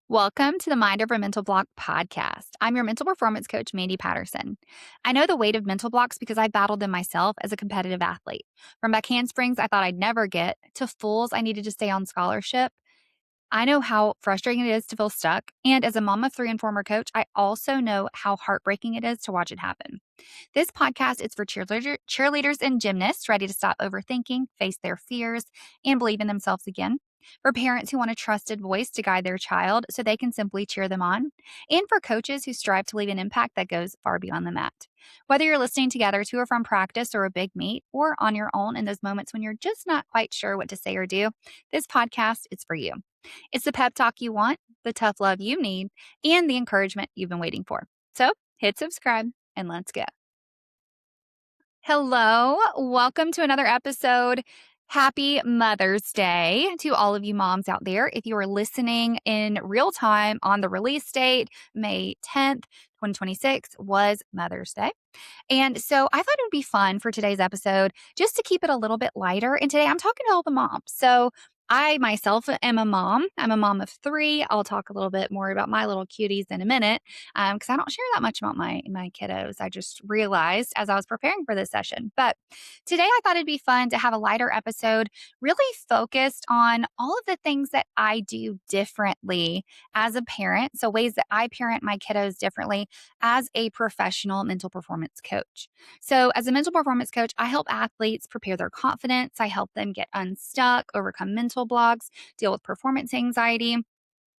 Welcome to the Mind Over Mental Block podcast. I'm your mental performance coach, Mandy Patterson. I know the weight of mental blocks because I battled them myself as a competitive athlete. From back handsprings I thought I'd never get to fools I needed to stay on scholarship. I know how frustrating it is to feel stuck. And as a mom of three and former coach, I also know how heartbreaking it is to watch it happen. This podcast is for cheerleaders and gymnasts ready to stop overthinking, face their fears, and believe in themselves again. For parents who want a trusted voice to guide their child so they can simply cheer them on. And for coaches who strive to leave an impact that goes far beyond the mat. Whether you're listening together to or from practice or a big meet, or on your own in those moments when you're just not quite sure what to say or do, this podcast is for you. It's the pep talk you want, the tough love you need, and the encouragement you've been waiting for. So hit subscribe and let's go. Hello, welcome to another episode. Happy Mother's Day to all of you moms out there. If you are listening in real time on the release date, May 10th, 2026 was Mother's Day. And so I thought it would be fun for today's episode just to keep it a little bit lighter. And today I'm talking to all the moms. So I myself am a mom. I'm a mom of three. I'll talk a little bit more about my little cuties in a minute because I don't share that much about my kiddos. I just realized as I was preparing for this session. But today I thought it'd be fun to have a lighter episode, really focused on all of the things that I do differently as a parent. So ways that I parent my kiddos differently as a professional mental performance coach. So, as a mental performance coach, I help athletes prepare their confidence. I help them get unstuck, overcome mental blocks, deal with performance anxiety.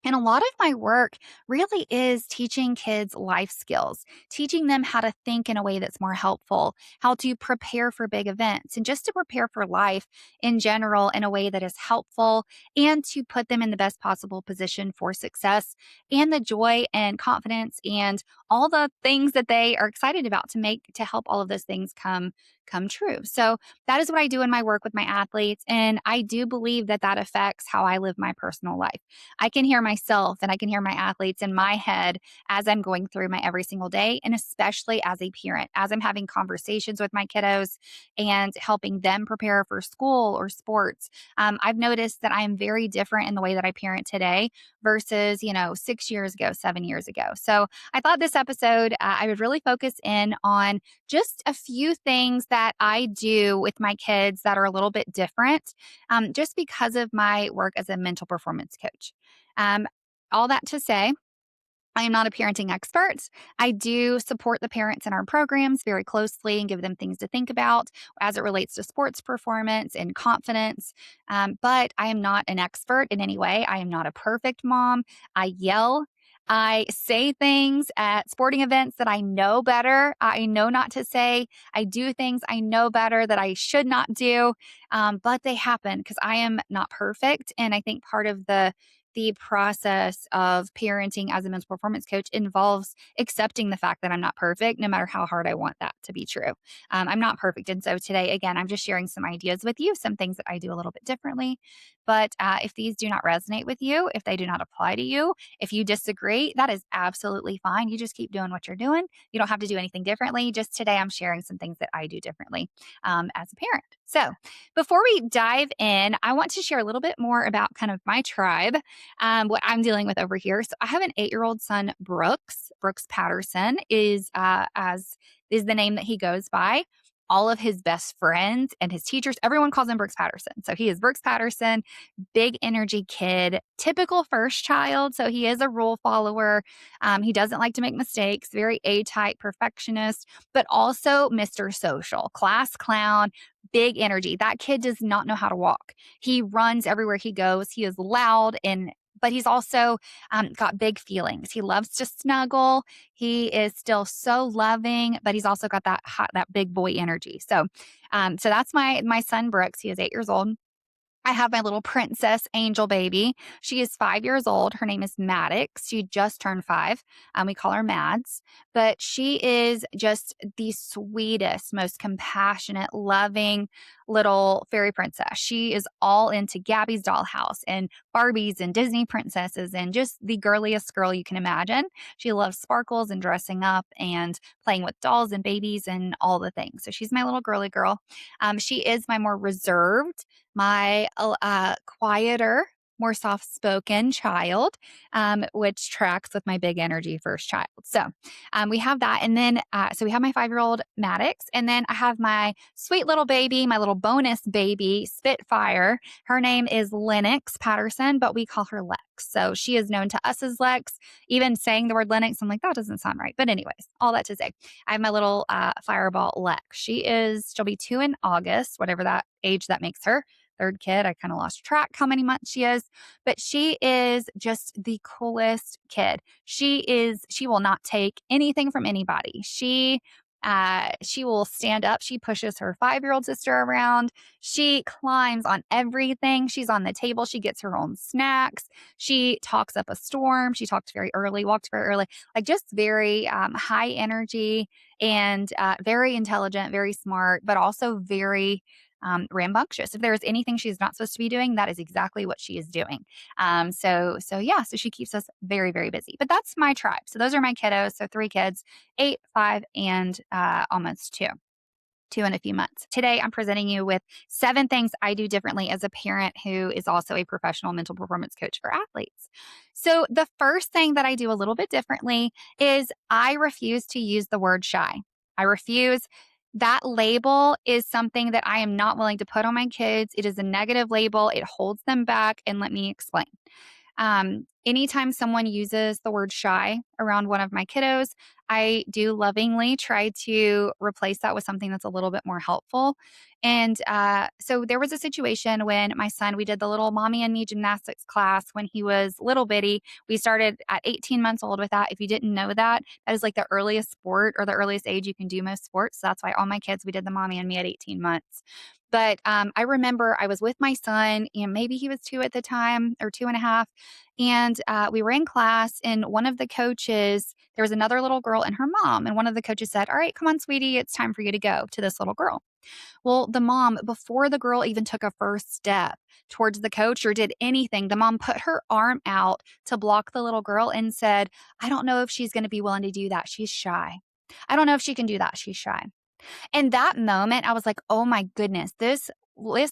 And a lot of my work really is teaching kids life skills, teaching them how to think in a way that's more helpful, how to prepare for big events, and just to prepare for life in general in a way that is helpful and to put them in the best possible position for success and the joy and confidence and all the things that they are excited about to help all of those things come true. So that is what I do in my work with my athletes. And I do believe that that affects how I live my personal life. I can hear myself and I can hear my athletes in my head as I'm going through my every single day, and especially as a parent, as I'm having conversations with my kiddos and helping them prepare for school or sports. I've noticed that I am very different in the way that I parent today versus, 6 years ago, 7 years ago. So I thought this episode, I would really focus in on just a few things that I do with my kids that are a little bit different, just because of my work as a mental performance coach. Um, all that to say, I am not a parenting expert. I do support the parents in our programs very closely and give them things to think about as it relates to sports performance and confidence. But I am not an expert in any way. I am not a perfect mom. I yell. I say things at sporting events that I know better. I know not to say. I do things I know better that I should not do, but they happen because I am not perfect. And I think part of the process of parenting as a mental performance coach involves accepting the fact that I'm not perfect, no matter how hard I want that to be true. I'm not perfect. And so today, again, I'm just sharing some ideas with you, some things that I do a little bit differently. But if these do not resonate with you, if they do not apply to you, if you disagree, that is absolutely fine. You just keep doing what you're doing. You don't have to do anything differently. Just today, I'm sharing some things that I do differently as a parent. So before we dive in, I want to share a little bit more about kind of my tribe, what I'm dealing with over here. So I have an 8-year-old son, Brooks. Brooks Patterson is the name that he goes by. All of his best friends and his teachers, everyone calls him Brooks Patterson. So he is Brooks Patterson, big energy kid, typical first child. So he is a rule follower. He doesn't like to make mistakes, very A-type perfectionist, but also Mr. Social, class clown, big energy. That kid does not know how to walk. He runs everywhere he goes. He is loud but he's also got big feelings. He loves to snuggle. He is still so loving, but he's also got that big boy energy. So that's my son Brooks. He is 8 years old. I have my little princess angel baby. She is 5 years old. Her name is Maddox. She just turned 5. We call her Mads, but she is just the sweetest, most compassionate, loving little fairy princess. She is all into Gabby's dollhouse and Barbies and Disney princesses and just the girliest girl you can imagine. She loves sparkles and dressing up and playing with dolls and babies and all the things. So she's my little girly girl. She is my more reserved, my quieter more soft spoken child, which tracks with my big energy first child. So we have that. And then, so we have my 5-year-old Maddox. And then I have my sweet little baby, my little bonus baby, Spitfire. Her name is Lennox Patterson, but we call her Lex. So she is known to us as Lex. Even saying the word Lennox, I'm like, that doesn't sound right. But, anyways, all that to say, I have my little fireball Lex. She'll be 2 in August, whatever that age that makes her. Third kid. I kind of lost track how many months she is, but she is just the coolest kid. She will not take anything from anybody. She will stand up. She pushes her 5-year-old sister around. She climbs on everything. She's on the table. She gets her own snacks. She talks up a storm. She talked very early, walked very early, like just very high energy and very intelligent, very smart, but also very rambunctious. If there is anything she's not supposed to be doing, that is exactly what she is doing. So yeah, so she keeps us very, very busy. But that's my tribe. So those are my kiddos. So 3 kids, 8, 5, and almost 2. 2 in a few months. Today, I'm presenting you with 7 things I do differently as a parent who is also a professional mental performance coach for athletes. So, the first thing that I do a little bit differently is I refuse to use the word shy. I refuse. That label is something that I am not willing to put on my kids. It is a negative label, it holds them back. And let me explain. Anytime someone uses the word shy around one of my kiddos, I do lovingly try to replace that with something that's a little bit more helpful. And so there was a situation when my son, we did the little mommy and me gymnastics class when he was little bitty. We started at 18 months old with that. If you didn't know that, that is like the earliest sport or the earliest age you can do most sports. So that's why all my kids, we did the mommy and me at 18 months. But I remember I was with my son, and maybe he was 2 at the time or 2.5. And we were in class, and one of the coaches, there was another little girl and her mom. And one of the coaches said, "All right, come on, sweetie, it's time for you to go," to this little girl. Well, the mom, before the girl even took a first step towards the coach or did anything, the mom put her arm out to block the little girl and said, "I don't know if she's going to be willing to do that. She's shy. I don't know if she can do that. She's shy." In that moment, I was like, "Oh my goodness, this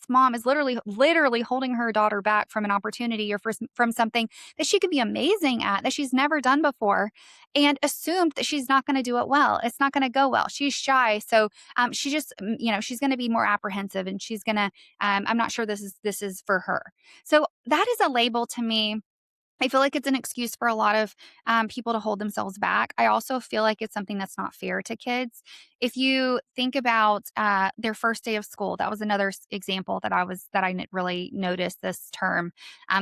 mom is literally holding her daughter back from an opportunity or from something that she could be amazing at that she's never done before, and assumed that she's not going to do it well. It's not going to go well. She's shy, so she just, she's going to be more apprehensive, and she's going to. I'm not sure this is for her. So that is a label to me. I feel like it's an excuse for a lot of people to hold themselves back. I also feel like it's something that's not fair to kids. If you think about their first day of school, that was another example that I really noticed this term.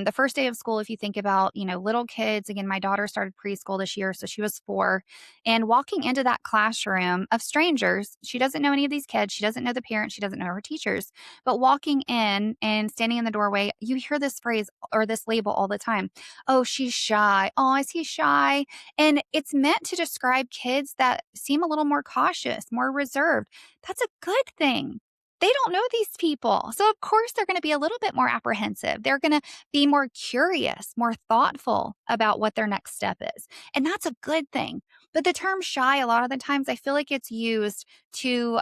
The first day of school, if you think about little kids, again, my daughter started preschool this year, so she was 4, and walking into that classroom of strangers, she doesn't know any of these kids, she doesn't know the parents, she doesn't know her teachers, but walking in and standing in the doorway, you hear this phrase or this label all the time. "Oh, she's shy. Oh, is he shy?" And it's meant to describe kids that seem a little more cautious, more reserved. That's a good thing. They don't know these people. So, of course, they're going to be a little bit more apprehensive. They're going to be more curious, more thoughtful about what their next step is. And that's a good thing. But the term shy, a lot of the times, I feel like it's used to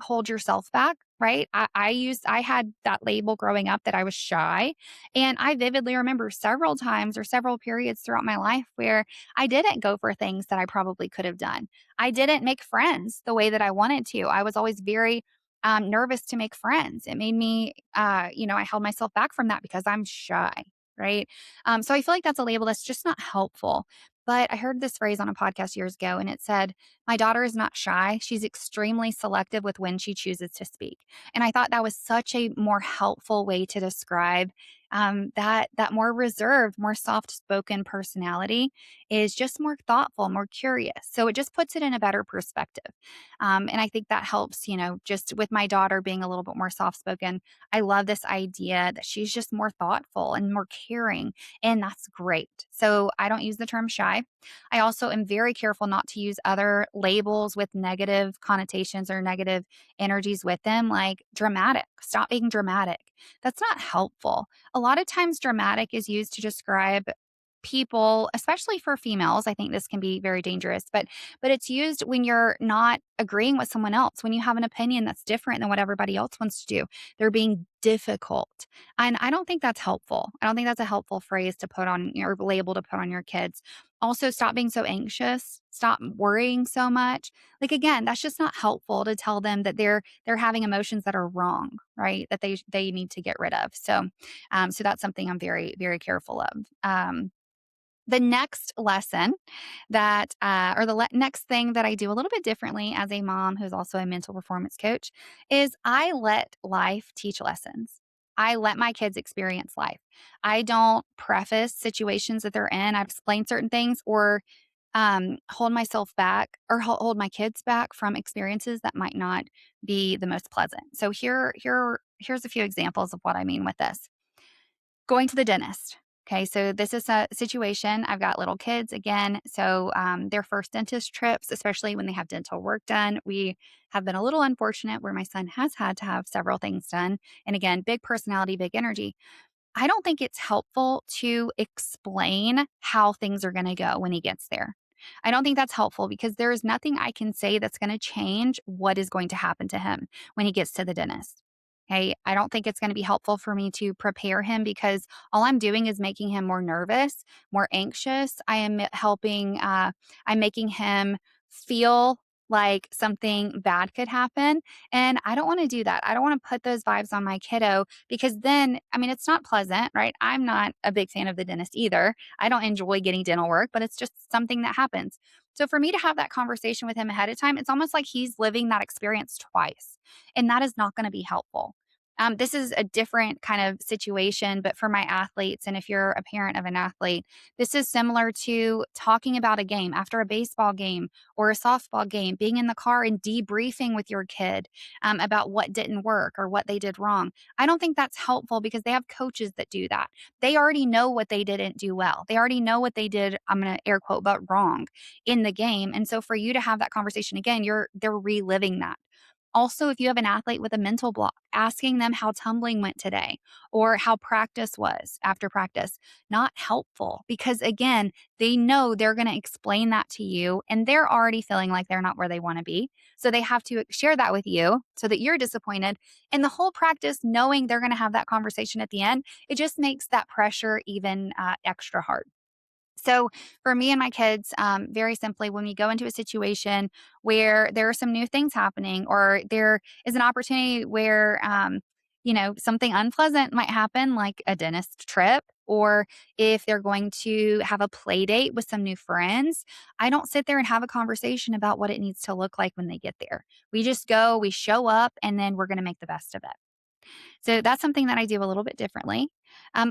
hold yourself back, right? I had that label growing up that I was shy. And I vividly remember several times or several periods throughout my life where I didn't go for things that I probably could have done. I didn't make friends the way that I wanted to. I was always very nervous to make friends. It made me, I held myself back from that because I'm shy, right? So I feel like that's a label that's just not helpful. But I heard this phrase on a podcast years ago, and it said, "My daughter is not shy. She's extremely selective with when she chooses to speak." And I thought that was such a more helpful way to describe that more reserved, more soft spoken personality is just more thoughtful, more curious. So it just puts it in a better perspective. And I think that helps, just with my daughter being a little bit more soft spoken. I love this idea that she's just more thoughtful and more caring. And that's great. So I don't use the term shy. I also am very careful not to use other labels with negative connotations or negative energies with them, like dramatic. Stop being dramatic. That's not helpful. A lot of times, dramatic is used to describe people, especially for females, I think this can be very dangerous, but it's used when you're not agreeing with someone else, when you have an opinion that's different than what everybody else wants to do. They're being difficult. And I don't think that's helpful. I don't think that's a helpful phrase to put on or label to put on your kids. Also, stop being so anxious, stop worrying so much. Like again, that's just not helpful to tell them that they're having emotions that are wrong, right? That they need to get rid of. So that's something I'm very, very careful of. The next lesson that, or the next thing that I do a little bit differently as a mom who's also a mental performance coach is I let life teach lessons. I let my kids experience life. I don't preface situations that they're in. I explain certain things or hold myself back or hold my kids back from experiences that might not be the most pleasant. So here's a few examples of what I mean with this. Going to the dentist. Okay, so this is a situation. I've got little kids again. So their first dentist trips, especially when they have dental work done, we have been a little unfortunate where my son has had to have several things done. And again, big personality, big energy. I don't think it's helpful to explain how things are going to go when he gets there. I don't think that's helpful because there is nothing I can say that's going to change what is going to happen to him when he gets to the dentist. Okay. I don't think it's going to be helpful for me to prepare him because all I'm doing is making him more nervous, more anxious. I'm making him feel like something bad could happen. And I don't want to do that. I don't want to put those vibes on my kiddo because then, I mean, it's not pleasant, right? I'm not a big fan of the dentist either. I don't enjoy getting dental work, but it's just something that happens. So for me to have that conversation with him ahead of time, it's almost like he's living that experience twice. And that is not going to be helpful. This is a different kind of situation, but for my athletes, and if you're a parent of an athlete, this is similar to talking about a game after a baseball game or a softball game, being in the car and debriefing with your kid about what didn't work or what they did wrong. I don't think that's helpful because they have coaches that do that. They already know what they didn't do well. They already know what they did, I'm going to air quote, but wrong in the game. And so for you to have that conversation again, they're reliving that. Also, if you have an athlete with a mental block, asking them how tumbling went today or how practice was after practice, not helpful because again, they know they're going to explain that to you and they're already feeling like they're not where they want to be. So they have to share that with you so that you're disappointed. And the whole practice, knowing they're going to have that conversation at the end, it just makes that pressure even extra hard. So, for me and my kids, very simply, when we go into a situation where there are some new things happening, or there is an opportunity where, something unpleasant might happen, like a dentist trip, or if they're going to have a play date with some new friends, I don't sit there and have a conversation about what it needs to look like when they get there. We just go, we show up, and then we're going to make the best of it. So that's something that I do a little bit differently.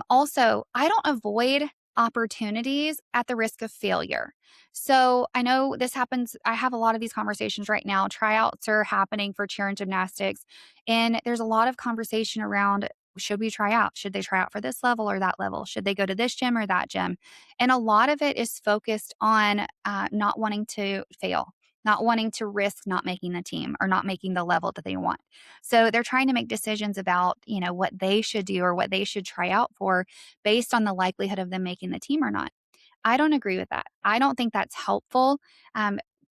Also, I don't avoid opportunities at the risk of failure. So I know this happens. I have a lot of these conversations right now. Tryouts are happening for cheer and gymnastics. And there's a lot of conversation around should we try out? Should they try out for this level or that level? Should they go to this gym or that gym? And a lot of it is focused on not wanting to fail, not wanting to risk not making the team or not making the level that they want. So they're trying to make decisions about, what they should do or what they should try out for based on the likelihood of them making the team or not. I don't agree with that. I don't think that's helpful.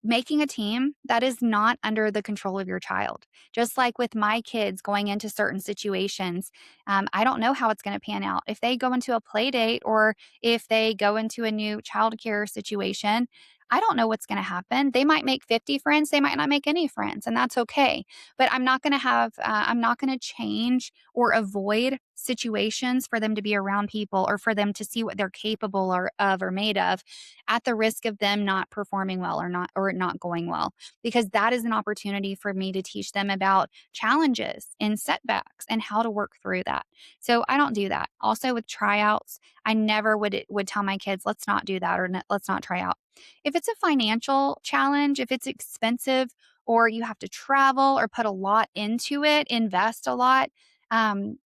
Making a team that is not under the control of your child. Just like with my kids going into certain situations, I don't know how it's going to pan out. If they go into a play date or if they go into a new childcare situation, I don't know what's going to happen. They might make 50 friends, they might not make any friends, and that's okay. But I'm not going to change or avoid situations for them to be around people or for them to see what they're capable or made of at the risk of them not performing well or not going well, because that is an opportunity for me to teach them about challenges and setbacks and how to work through that. So I don't do that. Also with tryouts, I never would tell my kids, let's not do that or let's not try out. If it's a financial challenge, if it's expensive or you have to travel or put a lot into it, invest a lot, um,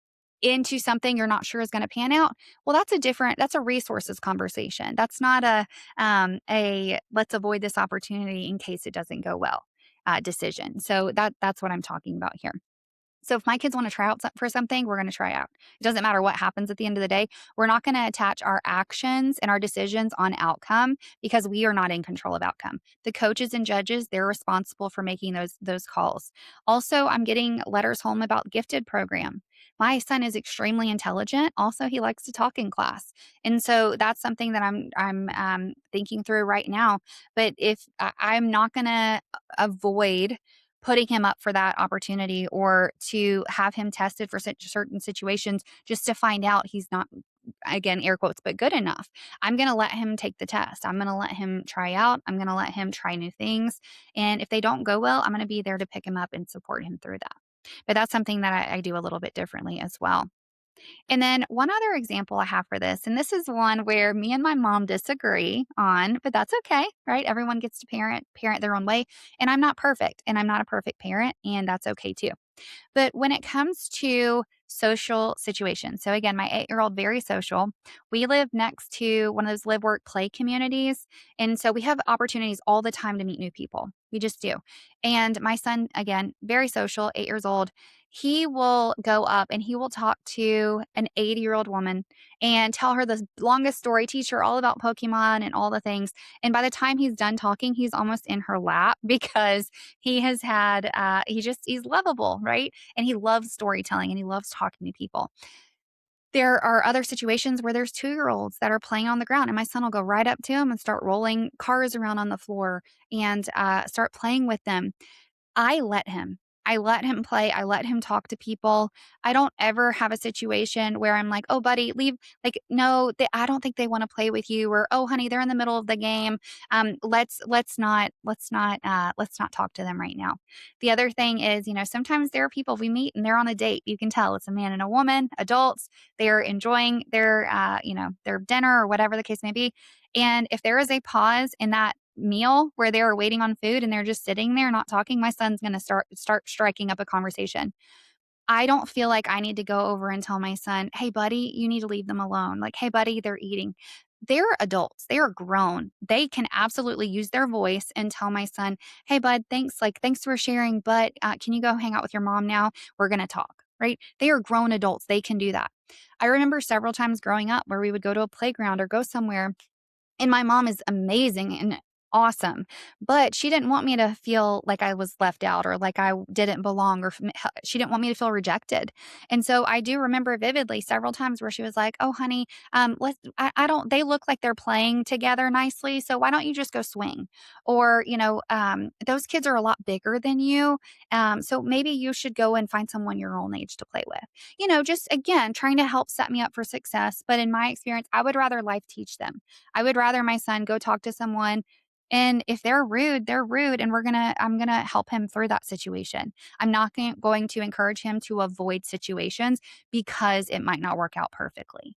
into something you're not sure is going to pan out, well, that's a resources conversation. That's not a let's avoid this opportunity in case it doesn't go well decision. So that's what I'm talking about here. So if my kids want to try out for something, we're going to try out. It doesn't matter what happens at the end of the day. We're not going to attach our actions and our decisions on outcome because we are not in control of outcome. The coaches and judges, they're responsible for making those calls. Also, I'm getting letters home about gifted program. My son is extremely intelligent. Also, he likes to talk in class, and so that's something that I'm thinking through right now. But if I'm not going to avoid putting him up for that opportunity or to have him tested for such certain situations just to find out he's not, again, air quotes, but good enough. I'm going to let him take the test. I'm going to let him try out. I'm going to let him try new things. And if they don't go well, I'm going to be there to pick him up and support him through that. But that's something that I do a little bit differently as well. And then one other example I have for this, and this is one where me and my mom disagree on, but that's okay, right? Everyone gets to parent their own way, and I'm not perfect, and I'm not a perfect parent, and that's okay too. But when it comes to social situations, so again, my 8-year-old, very social. We live next to one of those live, work, play communities. And so we have opportunities all the time to meet new people. We just do. And my son, again, very social, 8 years old. He will go up and he will talk to an 80-year-old woman and tell her the longest story, teach her all about Pokemon and all the things. And by the time he's done talking, he's almost in her lap because he has had, he's lovable, right? And he loves storytelling and he loves talking to people. There are other situations where there's 2-year-olds that are playing on the ground, and my son will go right up to them and start rolling cars around on the floor and start playing with them. I let him. I let him play. I let him talk to people. I don't ever have a situation where I'm like, "Oh, buddy, leave." Like, no, I don't think they want to play with you, or "Oh, honey, they're in the middle of the game. Let's not talk to them right now." The other thing is, sometimes there are people we meet and they're on a date. You can tell it's a man and a woman, adults. They're enjoying their dinner or whatever the case may be. And if there is a pause in that meal where they are waiting on food and they're just sitting there not talking, my son's going to start striking up a conversation. I don't feel like I need to go over and tell my son, "Hey buddy, you need to leave them alone." Like, "Hey buddy, they're eating." They're adults. They are grown. They can absolutely use their voice and tell my son, "Hey bud, thanks. Like, thanks for sharing, but can you go hang out with your mom now? We're going to talk." Right? They are grown adults. They can do that. I remember several times growing up where we would go to a playground or go somewhere and my mom is amazing and awesome, but she didn't want me to feel like I was left out or like I didn't belong, or she didn't want me to feel rejected. And so I do remember vividly several times where she was like, "Oh, honey, I don't, they look like they're playing together nicely. So why don't you just go swing?" Or, those kids are a lot bigger than you. So maybe you should go and find someone your own age to play with. Just again, trying to help set me up for success. But in my experience, I would rather life teach them. I would rather my son go talk to someone, and if they're rude, they're rude, and I'm going to help him through that situation. I'm not going to encourage him to avoid situations because it might not work out perfectly.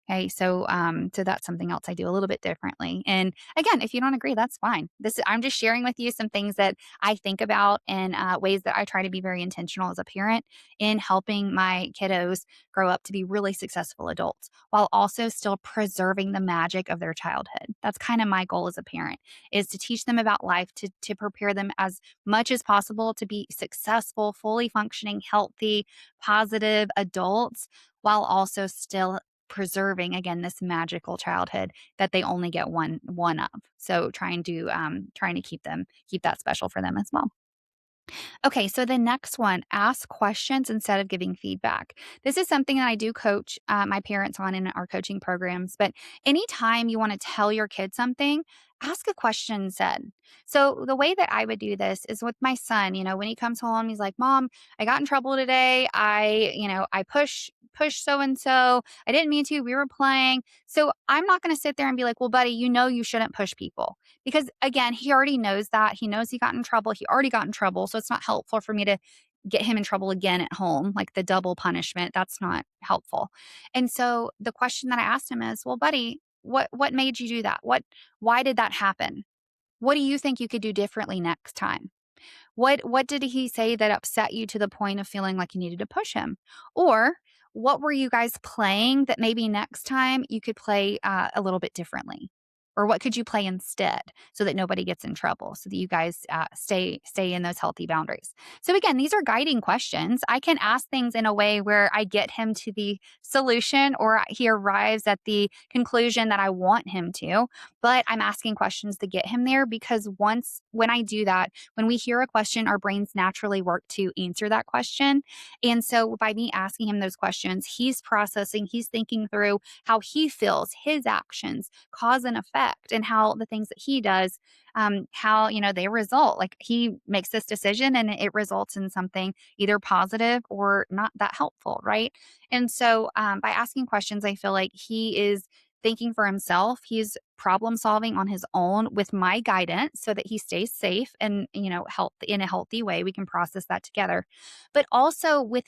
Okay, so that's something else I do a little bit differently. And again, if you don't agree, that's fine. I'm just sharing with you some things that I think about and ways that I try to be very intentional as a parent in helping my kiddos grow up to be really successful adults while also still preserving the magic of their childhood. That's kind of my goal as a parent, is to teach them about life, to prepare them as much as possible to be successful, fully functioning, healthy, positive adults while also still preserving, again, this magical childhood that they only get one of. So trying to keep that special for them as well. Okay, so the next one, ask questions instead of giving feedback. This is something that I do coach my parents on in our coaching programs. But anytime you want to tell your kid something, ask a question instead. So the way that I would do this is with my son. When he comes home, he's like, "Mom, I got in trouble today. I push so and so. I didn't mean to. We were playing." So I'm not going to sit there and be like, "Well, buddy, you shouldn't push people." Because again, he already knows that. He knows he got in trouble. He already got in trouble. So it's not helpful for me to get him in trouble again at home, like the double punishment. That's not helpful. And so the question that I asked him is, "Well, buddy, what made you do that? Why did that happen? What do you think you could do differently next time? What did he say that upset you to the point of feeling like you needed to push him? Or what were you guys playing that maybe next time you could play a little bit differently?" Or what could you play instead so that nobody gets in trouble, so that you guys stay in those healthy boundaries? So again, these are guiding questions. I can ask things in a way where I get him to the solution or he arrives at the conclusion that I want him to, but I'm asking questions to get him there because when I do that, when we hear a question, our brains naturally work to answer that question. And so by me asking him those questions, he's processing, he's thinking through how he feels, his actions, cause and effect, and how the things that he does, how, they result. Like he makes this decision and it results in something either positive or not that helpful. Right. And so by asking questions, I feel like he is thinking for himself. He's problem solving on his own with my guidance so that he stays safe and, health in a healthy way. We can process that together. But also with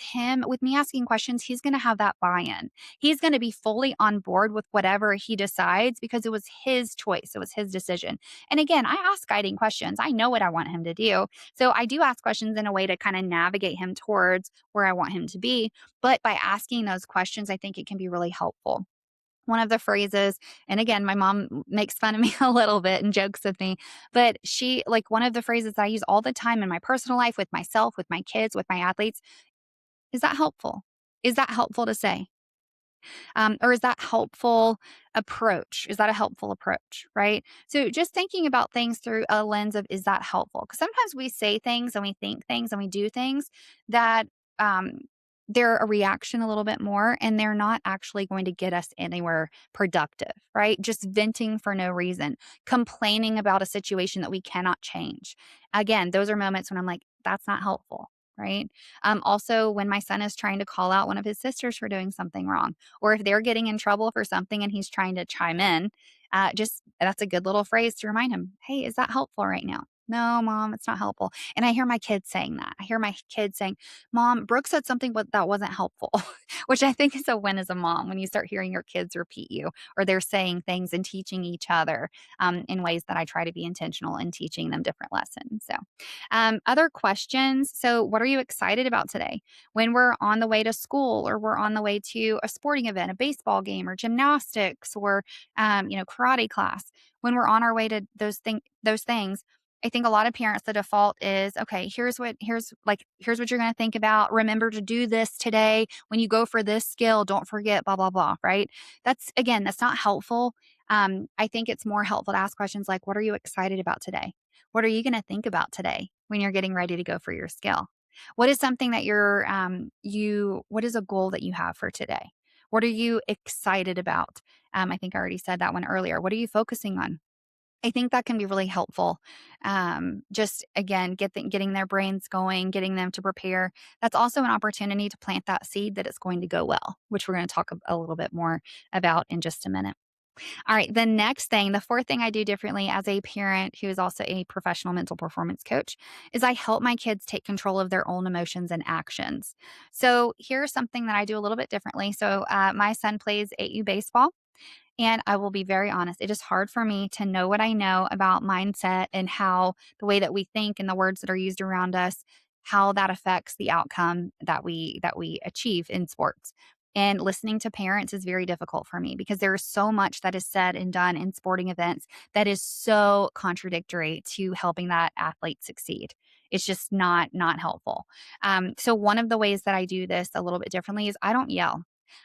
me asking questions, he's going to have that buy in. He's going to be fully on board with whatever he decides because it was his choice. It was his decision. And again, I ask guiding questions. I know what I want him to do. So I do ask questions in a way to kind of navigate him towards where I want him to be. But by asking those questions, I think it can be really helpful. One of the phrases, and again, my mom makes fun of me a little bit and jokes with me, but one of the phrases I use all the time in my personal life with myself, with my kids, with my athletes, is that helpful? Is that helpful to say? Or is that helpful approach? Is that a helpful approach? Right. So just thinking about things through a lens of, is that helpful? Because sometimes we say things and we think things and we do things that, um, they're a reaction a little bit more and they're not actually going to get us anywhere productive, right? Just venting for no reason, complaining about a situation that we cannot change. Again, those are moments when I'm like, that's not helpful, right? Also, when my son is trying to call out one of his sisters for doing something wrong, or if they're getting in trouble for something and he's trying to chime in, just that's a good little phrase to remind him, hey, is that helpful right now? No, mom, it's not helpful. And I hear my kids saying that. I hear my kids saying, Mom, Brooke said something but that wasn't helpful, which I think is a win as a mom when you start hearing your kids repeat you or they're saying things and teaching each other in ways that I try to be intentional in teaching them different lessons. So, other questions. So, what are you excited about today? When we're on the way to school or we're on the way to a sporting event, a baseball game or gymnastics or karate class, when we're on our way to those things, I think a lot of parents, the default is, okay, here's what you're going to think about. Remember to do this today. When you go for this skill, don't forget, blah, blah, blah, right? That's not helpful. I think it's more helpful to ask questions like, what are you excited about today? What are you going to think about today when you're getting ready to go for your skill? What is something that what is a goal that you have for today? What are you excited about? I think I already said that one earlier. What are you focusing on? I think that can be really helpful. Just again, getting their brains going, getting them to prepare. That's also an opportunity to plant that seed that it's going to go well, which we're going to talk a little bit more about in just a minute. All right. The next thing, the fourth thing I do differently as a parent who is also a professional mental performance coach is I help my kids take control of their own emotions and actions. So here's something that I do a little bit differently. So my son plays 8U baseball. And I will be very honest, it is hard for me to know what I know about mindset and how the way that we think and the words that are used around us, how that affects the outcome that we achieve in sports. And listening to parents is very difficult for me because there is so much that is said and done in sporting events that is so contradictory to helping that athlete succeed. It's just not helpful. So one of the ways that I do this a little bit differently is I don't yell.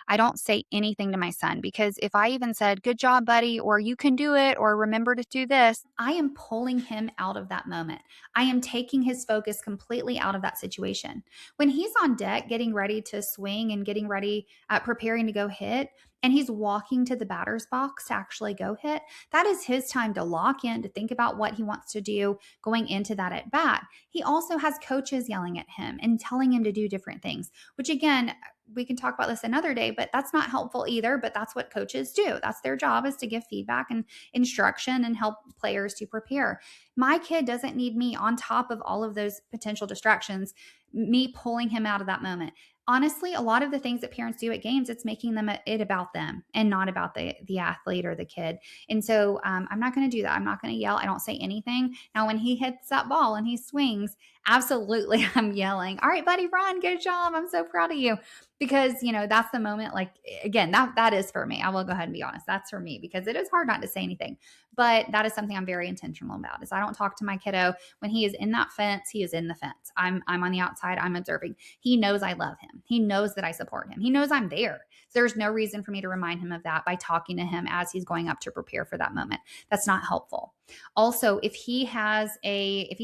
I don't say anything to my son because if I even said, good job, buddy, or you can do it, or remember to do this, I am pulling him out of that moment. I am taking his focus completely out of that situation. When he's on deck getting ready to swing and getting ready, preparing to go hit, and he's walking to the batter's box to actually go hit, that is his time to lock in, to think about what he wants to do going into that at bat. He also has coaches yelling at him and telling him to do different things, which again, we can talk about this another day, but that's not helpful either. But that's what coaches do. That's their job, is to give feedback and instruction and help players to prepare. My kid doesn't need me on top of all of those potential distractions, me pulling him out of that moment. Honestly, a lot of the things that parents do at games, it's making it about them and not about the athlete or the kid. And so I'm not going to do that. I'm not going to yell. I don't say anything. Now, when he hits that ball and he swings, Absolutely. I'm yelling, all right, buddy, run, good job. I'm so proud of you. Because, that's the moment, like, again, that is for me. I will go ahead and be honest. That's for me because it is hard not to say anything. But that is something I'm very intentional about is I don't talk to my kiddo when he is in that fence, he is in the fence. I'm on the outside, I'm observing. He knows I love him. He knows that I support him. He knows I'm there. So there's no reason for me to remind him of that by talking to him as he's going up to prepare for that moment. That's not helpful. Also, if he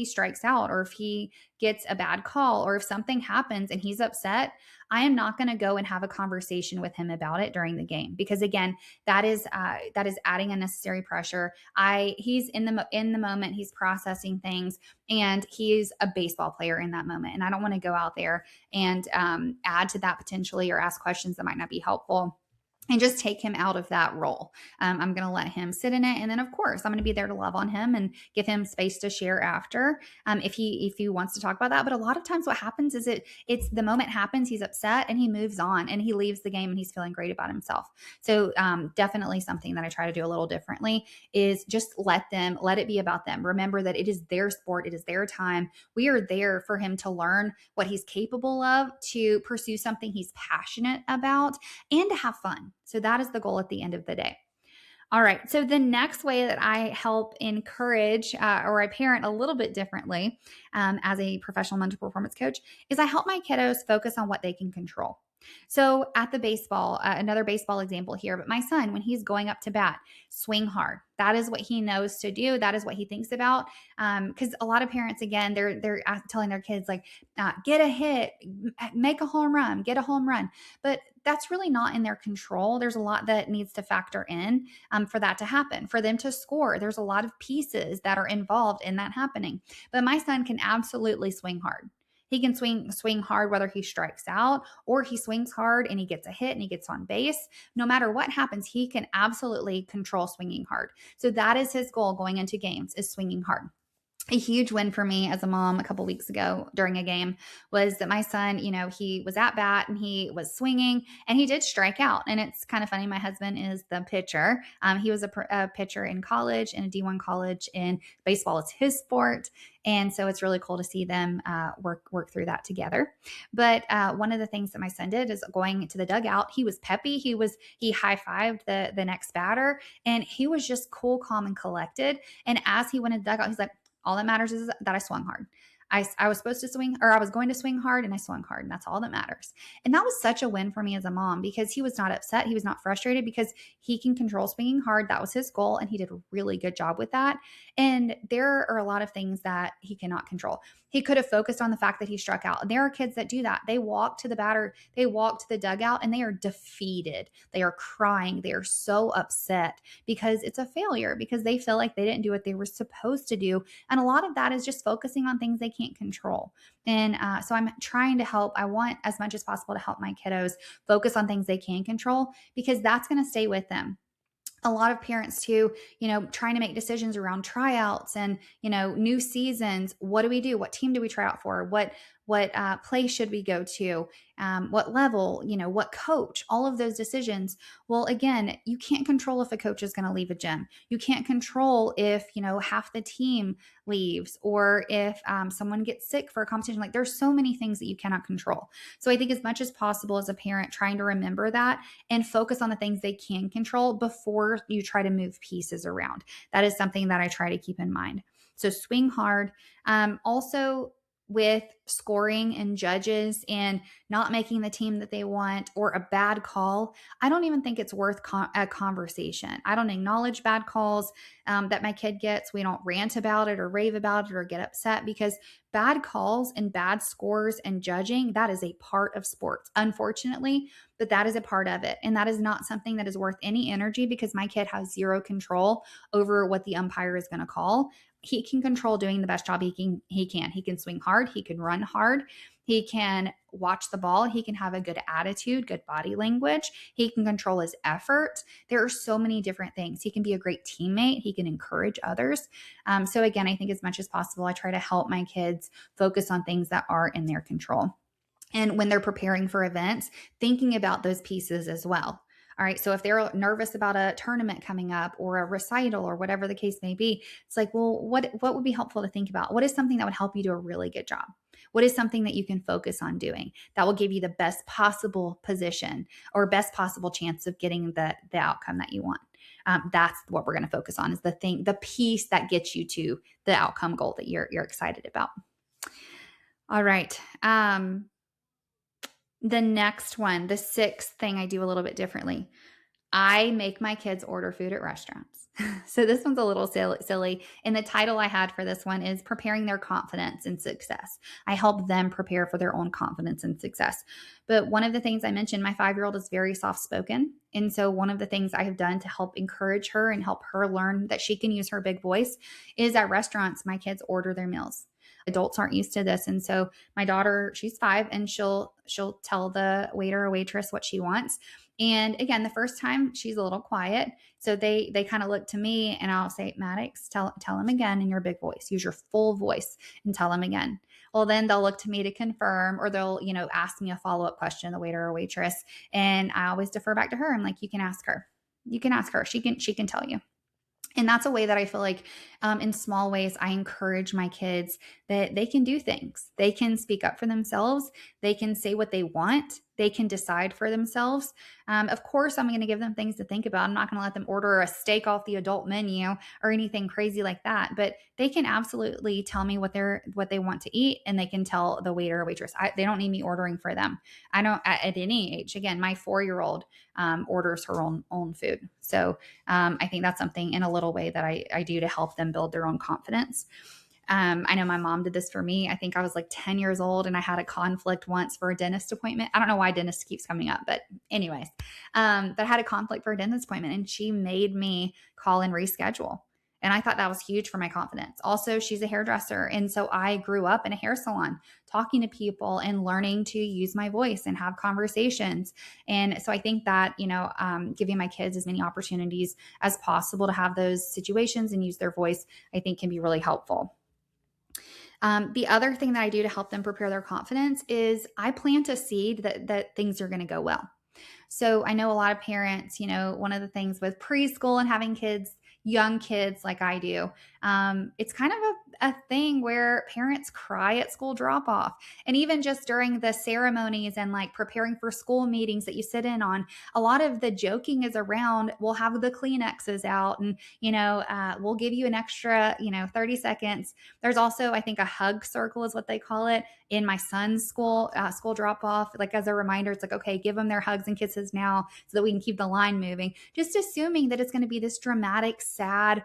strikes out or if he gets a bad call or if something happens and he's upset, I am not going to go and have a conversation with him about it during the game because again, that is adding unnecessary pressure. He's in the moment, he's processing things, and he's a baseball player in that moment, and I don't want to go out there and add to that potentially or ask questions that might not be helpful and just take him out of that role. I'm going to let him sit in it. And then of course I'm going to be there to love on him and give him space to share after, if he wants to talk about that. But a lot of times what happens is it's the moment happens, he's upset and he moves on and he leaves the game and he's feeling great about himself. So definitely something that I try to do a little differently is just let it be about them. Remember that it is their sport. It is their time. We are there for him to learn what he's capable of, to pursue something he's passionate about, and to have fun. So that is the goal at the end of the day. All right. So the next way that I help encourage or I parent a little bit differently as a professional mental performance coach is I help my kiddos focus on what they can control. So at the baseball, another baseball example here, but my son, when he's going up to bat, swing hard. That is what he knows to do. That is what he thinks about. Because a lot of parents, again, they're telling their kids like, get a hit, make a home run, get a home run. But that's really not in their control. There's a lot that needs to factor in for that to happen, for them to score. There's a lot of pieces that are involved in that happening. But my son can absolutely swing hard. He can swing hard whether he strikes out or he swings hard and he gets a hit and he gets on base. No matter what happens, he can absolutely control swinging hard. So that is his goal going into games, is swinging hard. A huge win for me as a mom a couple weeks ago during a game was that my son, he was at bat and he was swinging and he did strike out. And it's kind of funny. My husband is the pitcher. He was a pitcher in college, in a D1 college, and baseball is his sport. And so it's really cool to see them work through that together. But one of the things that my son did is going to the dugout. He was peppy. He high-fived the next batter, and he was just cool, calm, and collected. And as he went in the dugout, he's like, all that matters is that I swung hard. I was supposed to swing, or I was going to swing hard, and I swung hard, and that's all that matters. And that was such a win for me as a mom because he was not upset. He was not frustrated because he can control swinging hard. That was his goal, and he did a really good job with that. And there are a lot of things that he cannot control. He could have focused on the fact that he struck out. And there are kids that do that. They walk to the batter, they walk to the dugout, and they are defeated. They are crying. They are so upset because it's a failure, because they feel like they didn't do what they were supposed to do. And a lot of that is just focusing on things they can't control. And so I'm trying to help. I want as much as possible to help my kiddos focus on things they can control because that's going to stay with them. A lot of parents too, trying to make decisions around tryouts and, new seasons. What do we do? What team do we try out for? What place should we go to? What level, what coach, all of those decisions. Well, again, you can't control if a coach is going to leave a gym. You can't control if, half the team leaves or if someone gets sick for a competition. Like there's so many things that you cannot control. So I think as much as possible as a parent, trying to remember that and focus on the things they can control before you try to move pieces around. That is something that I try to keep in mind. So swing hard. Also, with scoring and judges and not making the team that they want or a bad call, I don't even think it's worth a conversation. I don't acknowledge bad calls that my kid gets. We don't rant about it or rave about it or get upset because bad calls and bad scores and judging, that is a part of sports, unfortunately, but that is a part of it. And that is not something that is worth any energy because my kid has zero control over what the umpire is going to call. He can control doing the best job he can. He can swing hard. He can run hard. He can watch the ball. He can have a good attitude, good body language. He can control his effort. There are so many different things. He can be a great teammate. He can encourage others. So again, I think as much as possible, I try to help my kids focus on things that are in their control. And when they're preparing for events, thinking about those pieces as well. All right. So if they're nervous about a tournament coming up or a recital or whatever the case may be, it's like, well, what would be helpful to think about? What is something that would help you do a really good job? What is something that you can focus on doing that will give you the best possible position or best possible chance of getting the outcome that you want? That's what we're going to focus on, is the piece that gets you to the outcome goal that you're excited about. All right. The next one, the sixth thing I do a little bit differently. I make my kids order food at restaurants. So this one's a little silly. And the title I had for this one is Preparing Their Confidence and Success. I help them prepare for their own confidence and success. But one of the things I mentioned, my 5-year-old is very soft spoken. And so one of the things I have done to help encourage her and help her learn that she can use her big voice is at restaurants, my kids order their meals. Adults aren't used to this. And so my daughter, she's 5, and she'll tell the waiter or waitress what she wants. And again, the first time she's a little quiet. So they kind of look to me and I'll say, Maddox, tell him again in your big voice. Use your full voice and tell him again. Well, then they'll look to me to confirm, or they'll, ask me a follow-up question, the waiter or waitress. And I always defer back to her. I'm like, you can ask her. You can ask her. She can tell you. And that's a way that I feel like in small ways, I encourage my kids that they can do things. They can speak up for themselves. They can say what they want. They can decide for themselves. Of course, I'm going to give them things to think about. I'm not going to let them order a steak off the adult menu or anything crazy like that. But they can absolutely tell me what they want to eat, and they can tell the waiter or waitress. They don't need me ordering for them. I don't at any age. Again, my 4-year-old orders her own food. So I think that's something in a little way that I do to help them build their own confidence. I know my mom did this for me. I think I was like 10 years old and I had a conflict once for a dentist appointment. I don't know why dentist keeps coming up, but anyways, but I had a conflict for a dentist appointment, and she made me call and reschedule. And I thought that was huge for my confidence. Also, she's a hairdresser. And so I grew up in a hair salon, talking to people and learning to use my voice and have conversations. And so I think that, giving my kids as many opportunities as possible to have those situations and use their voice, I think can be really helpful. The other thing that I do to help them prepare their confidence is I plant a seed that things are going to go well. So I know a lot of parents, one of the things with preschool and having young kids like I do, it's kind of a thing where parents cry at school drop off. And even just during the ceremonies and like preparing for school meetings that you sit in on, a lot of the joking is around, we'll have the Kleenexes out and, we'll give you an extra, 30 seconds. There's also, I think, a hug circle is what they call it in my son's school drop off. Like as a reminder, it's like, okay, give them their hugs and kisses now so that we can keep the line moving. Just assuming that it's going to be this dramatic, sad,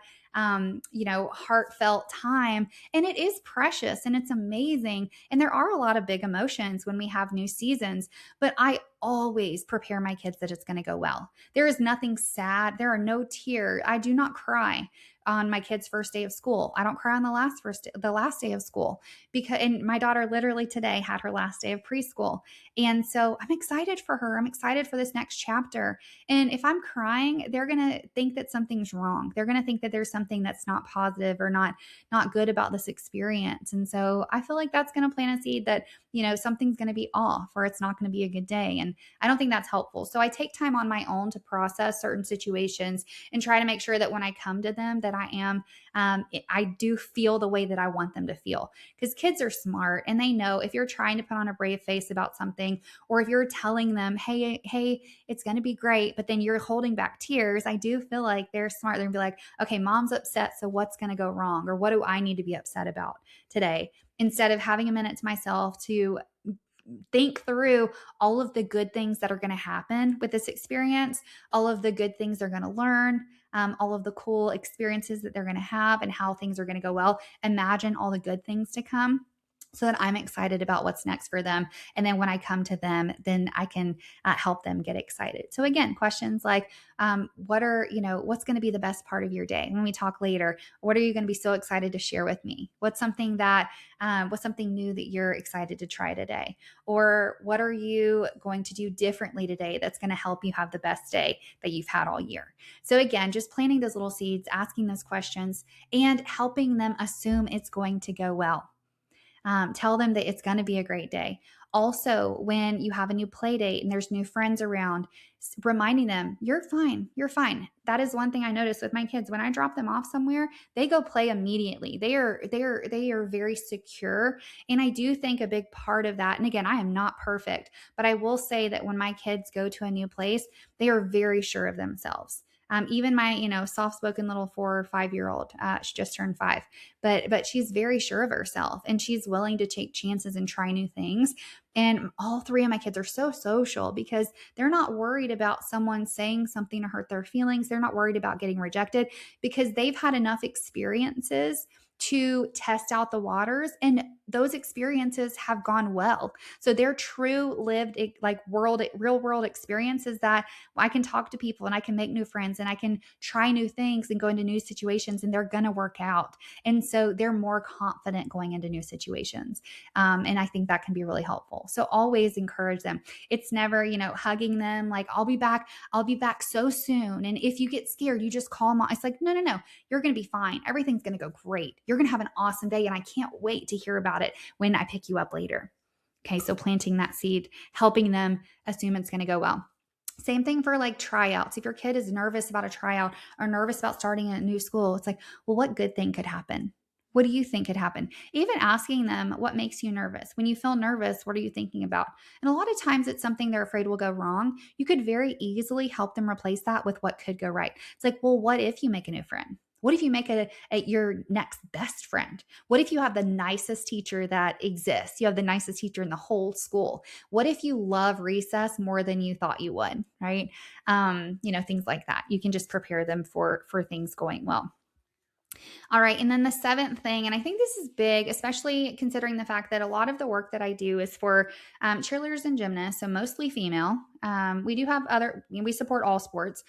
heartfelt time. And it is precious and it's amazing. And there are a lot of big emotions when we have new seasons, but I always prepare my kids that it's going to go well. There is nothing sad. There are no tears. I do not cry on my kid's first day of school. I don't cry on the last day of school, and my daughter literally today had her last day of preschool. And so I'm excited for her. I'm excited for this next chapter. And if I'm crying, they're going to think that something's wrong. They're going to think that there's something that's not positive or not good about this experience. And so I feel like that's going to plant a seed that, something's going to be off or it's not going to be a good day. And I don't think that's helpful. So I take time on my own to process certain situations and try to make sure that when I come to them that I do feel the way that I want them to feel, because kids are smart and they know if you're trying to put on a brave face about something, or if you're telling them, hey, it's going to be great, but then you're holding back tears. I do feel like they're smart. They're going to be like, okay, mom's upset. So what's going to go wrong? Or what do I need to be upset about today? Instead of having a minute to myself to think through all of the good things that are going to happen with this experience, all of the good things they're going to learn, all of the cool experiences that they're going to have and how things are going to go well. Imagine all the good things to come, so that I'm excited about what's next for them. And then when I come to them, then I can help them get excited. So again, questions like, what's going to be the best part of your day? When we talk later, what are you going to be so excited to share with me? What's something new that you're excited to try today? Or what are you going to do differently today that's going to help you have the best day that you've had all year? So again, just planting those little seeds, asking those questions, and helping them assume it's going to go well. Tell them that it's going to be a great day. Also, when you have a new play date and there's new friends around, reminding them, you're fine. You're fine. That is one thing I noticed with my kids. When I drop them off somewhere, they go play immediately. They are very secure. And I do think a big part of that, and again, I am not perfect, but I will say that when my kids go to a new place, they are very sure of themselves. Even my, soft-spoken little 4 or 5-year-old, she just turned 5, but she's very sure of herself and she's willing to take chances and try new things. And all 3 of my kids are so social because they're not worried about someone saying something to hurt their feelings. They're not worried about getting rejected because they've had enough experiences to test out the waters, and those experiences have gone well. So they're true lived like real world experiences that I can talk to people and I can make new friends and I can try new things and go into new situations, and they're going to work out. And so they're more confident going into new situations. And I think that can be really helpful. So always encourage them. It's never, hugging them like, I'll be back so soon. And if you get scared, you just call mom. It's like, no, no, no, you're going to be fine. Everything's going to go great. You're going to have an awesome day. And I can't wait to hear about it when I pick you up later. Okay. So planting that seed, helping them assume it's going to go well. Same thing for like tryouts. If your kid is nervous about a tryout or nervous about starting in a new school, it's like, well, what good thing could happen? What do you think could happen? Even asking them what makes you nervous. When you feel nervous, what are you thinking about? And a lot of times it's something they're afraid will go wrong. You could very easily help them replace that with what could go right. It's like, well, what if you make a new friend? What if you make your next best friend? What if you have the nicest teacher that exists? You have the nicest teacher in the whole school. What if you love recess more than you thought you would, right? Things like that. You can just prepare them for things going well. All right. And then the 7th thing, and I think this is big, especially considering the fact that a lot of the work that I do is for cheerleaders and gymnasts, so mostly female. We do have we support all sports,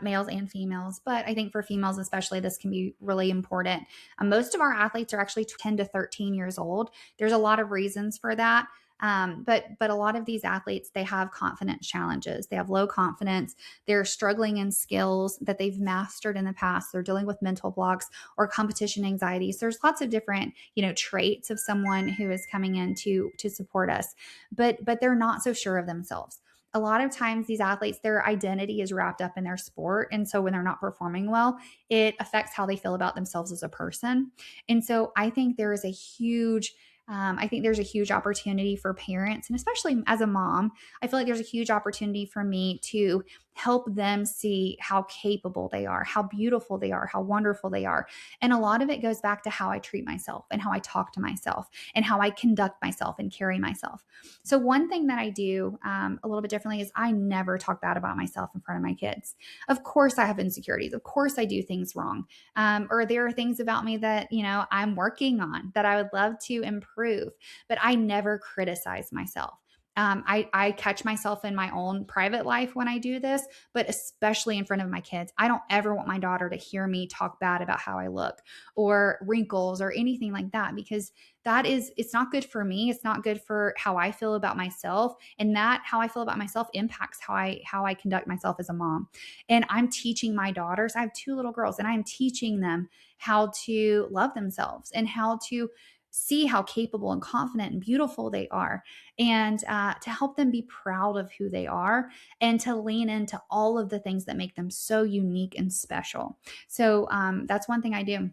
males and females, but I think for females especially, this can be really important. Most of our athletes are actually 10 to 13 years old. There's a lot of reasons for that. But a lot of these athletes, they have confidence challenges. They have low confidence. They're struggling in skills that they've mastered in the past. They're dealing with mental blocks or competition anxiety. So there's lots of different, traits of someone who is coming in to support us, but they're not so sure of themselves. A lot of times these athletes, their identity is wrapped up in their sport. And so when they're not performing well, it affects how they feel about themselves as a person. And so I think there is a huge opportunity for parents, and especially as a mom, I feel like there's a huge opportunity for me to help them see how capable they are, how beautiful they are, how wonderful they are. And a lot of it goes back to how I treat myself and how I talk to myself and how I conduct myself and carry myself. So one thing that I do a little bit differently is I never talk bad about myself in front of my kids. Of course I have insecurities. Of course I do things wrong. Or there are things about me that, I'm working on that I would love to improve, but I never criticize myself. I catch myself in my own private life when I do this, but especially in front of my kids. I don't ever want my daughter to hear me talk bad about how I look or wrinkles or anything like that, because it's not good for me. It's not good for how I feel about myself. And that how I feel about myself impacts how I conduct myself as a mom. And I'm teaching my daughters, I have 2 little girls, and I'm teaching them how to love themselves and how to see how capable and confident and beautiful they are, and to help them be proud of who they are and to lean into all of the things that make them so unique and special. So that's one thing I do.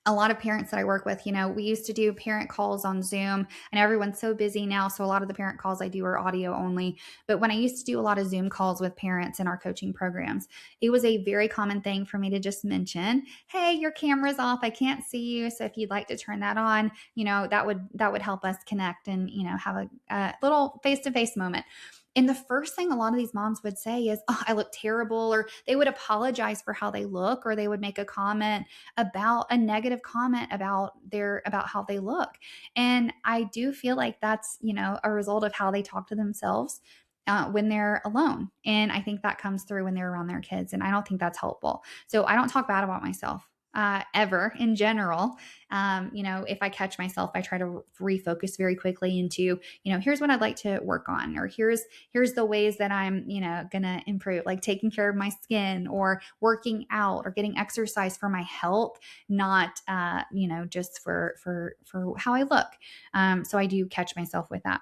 A lot of parents that I work with, we used to do parent calls on Zoom, and everyone's so busy now. So a lot of the parent calls I do are audio only. But when I used to do a lot of Zoom calls with parents in our coaching programs, it was a very common thing for me to just mention, hey, your camera's off. I can't see you. So if you'd like to turn that on, that would help us connect and, have a little face-to-face moment. And the first thing a lot of these moms would say is, oh, I look terrible, or they would apologize for how they look, or they would make a negative comment about how they look. And I do feel like that's, a result of how they talk to themselves when they're alone. And I think that comes through when they're around their kids. And I don't think that's helpful. So I don't talk bad about myself. ever in general. If I catch myself, I try to refocus very quickly into, here's what I'd like to work on, or here's the ways that I'm, gonna improve, like taking care of my skin or working out or getting exercise for my health, not, just for how I look. So I do catch myself with that.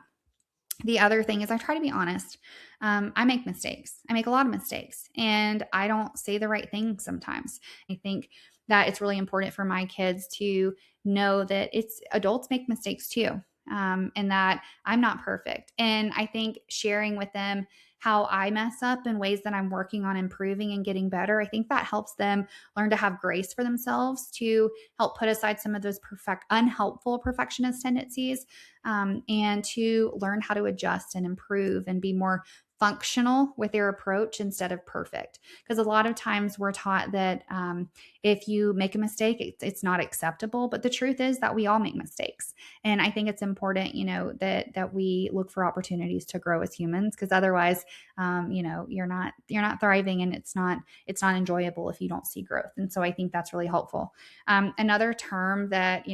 The other thing is I try to be honest. I make mistakes. I make a lot of mistakes and I don't say the right thing sometimes. I think that it's really important for my kids to know that it's adults make mistakes too. And that I'm not perfect. And I think sharing with them how I mess up and ways that I'm working on improving and getting better, I think that helps them learn to have grace for themselves, to help put aside some of those unhelpful perfectionist tendencies, and to learn how to adjust and improve and be more functional with their approach instead of perfect. Because a lot of times we're taught that if you make a mistake, it's not acceptable. But the truth is that we all make mistakes, and I think it's important, that we look for opportunities to grow as humans. Because otherwise, you're not thriving, and it's not enjoyable if you don't see growth. And so I think that's really helpful. Another term that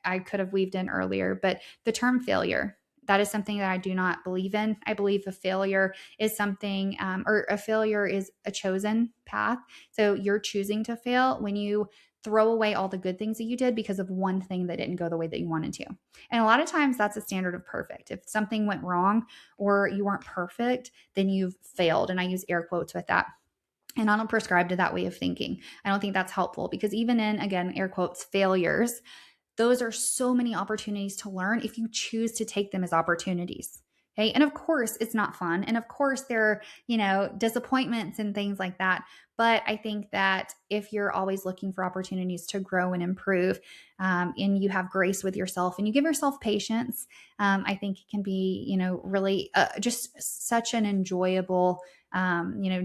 I could have weaved in earlier, but the term failure. That is something that I do not believe in. I believe a failure is something, or a failure is a chosen path. So you're choosing to fail when you throw away all the good things that you did because of one thing that didn't go the way that you wanted to. And a lot of times that's a standard of perfect. If something went wrong or you weren't perfect, then you've failed. And I use air quotes with that. And I don't prescribe to that way of thinking. I don't think that's helpful because even in, again, air quotes, failures, those are so many opportunities to learn if you choose to take them as opportunities. Okay. And of course, it's not fun. And of course, there are, disappointments and things like that. But I think that if you're always looking for opportunities to grow and improve, and you have grace with yourself and you give yourself patience, I think it can be, really just such an enjoyable,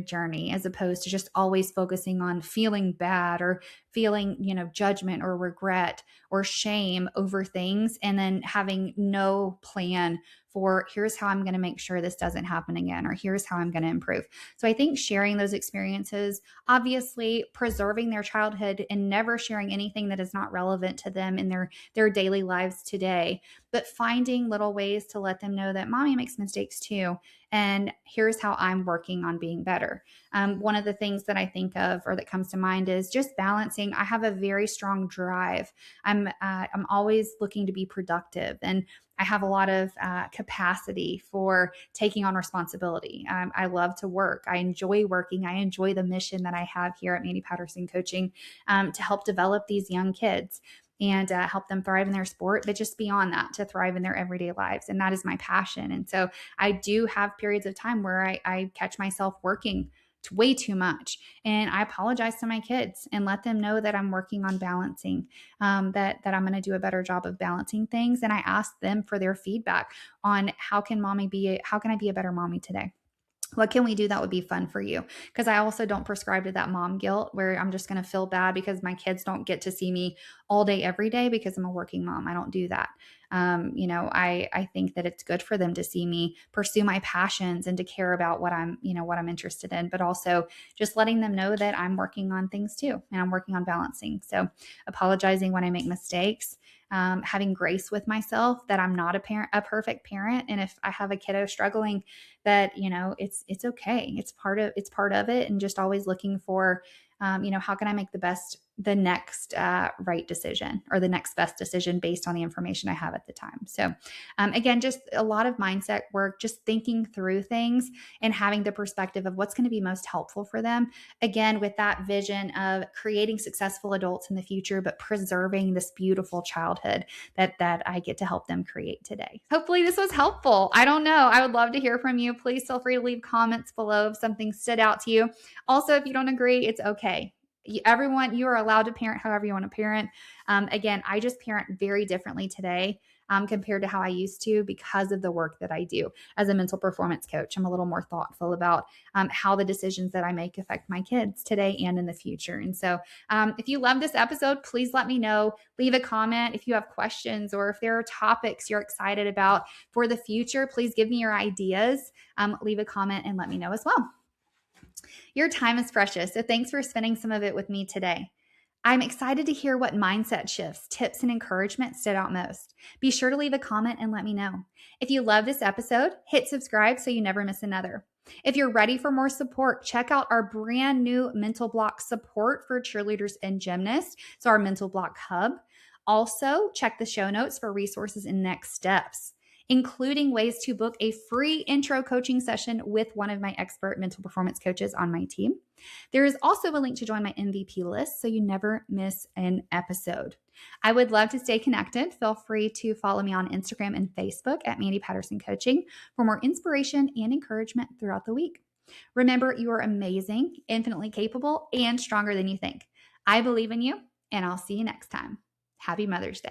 journey, as opposed to just always focusing on feeling bad or feeling, judgment or regret or shame over things, and then having no plan for here's how I'm going to make sure this doesn't happen again, or here's how I'm going to improve. So I think sharing those experiences, obviously preserving their childhood and never sharing anything that is not relevant to them in their daily lives today, but finding little ways to let them know that mommy makes mistakes too. And here's how I'm working on being better. One of the things that I think of or that comes to mind is just balancing. I have a very strong drive. I'm always looking to be productive, and I have a lot of capacity for taking on responsibility. I love to work. I enjoy working. I enjoy the mission that I have here at Mandy Patterson Coaching, to help develop these young kids and help them thrive in their sport, but just beyond that, to thrive in their everyday lives. And that is my passion. And so I do have periods of time where I catch myself working way too much. And I apologize to my kids and let them know that I'm working on balancing, that I'm going to do a better job of balancing things. And I ask them for their feedback on how can I be a better mommy today? What can we do that would be fun for you? Because I also don't prescribe to that mom guilt where I'm just going to feel bad because my kids don't get to see me all day, every day because I'm a working mom. I don't do that. I think that it's good for them to see me pursue my passions and to care about what I'm interested in, but also just letting them know that I'm working on things too, and I'm working on balancing. So apologizing when I make mistakes, having grace with myself that I'm not a perfect parent. And if I have a kiddo struggling, that, it's okay. It's part of it. And just always looking for, how can I make the next right decision or the next best decision based on the information I have at the time. So again, just a lot of mindset work, just thinking through things and having the perspective of what's going to be most helpful for them. Again, with that vision of creating successful adults in the future, but preserving this beautiful childhood that I get to help them create today. Hopefully this was helpful. I don't know. I would love to hear from you. Please feel free to leave comments below if something stood out to you. Also, if you don't agree, it's okay. You are allowed to parent however you want to parent. Again, I just parent very differently today, compared to how I used to, because of the work that I do as a mental performance coach. I'm a little more thoughtful about how the decisions that I make affect my kids today and in the future. And so if you love this episode, please let me know. Leave a comment if you have questions, or if there are topics you're excited about for the future. Please give me your ideas. Leave a comment and let me know as well. Your time is precious, so thanks for spending some of it with me today. I'm excited to hear what mindset shifts, tips, and encouragement stood out most. Be sure to leave a comment and let me know. If you love this episode, hit subscribe so you never miss another. If you're ready for more support, check out our brand new mental block support for cheerleaders and gymnasts. So, our mental block hub. Also, check the show notes for resources and next steps, including ways to book a free intro coaching session with one of my expert mental performance coaches on my team. There is also a link to join my MVP list so you never miss an episode. I would love to stay connected. Feel free to follow me on Instagram and Facebook at Mandy Patterson Coaching for more inspiration and encouragement throughout the week. Remember, you are amazing, infinitely capable, and stronger than you think. I believe in you, and I'll see you next time. Happy Mother's Day.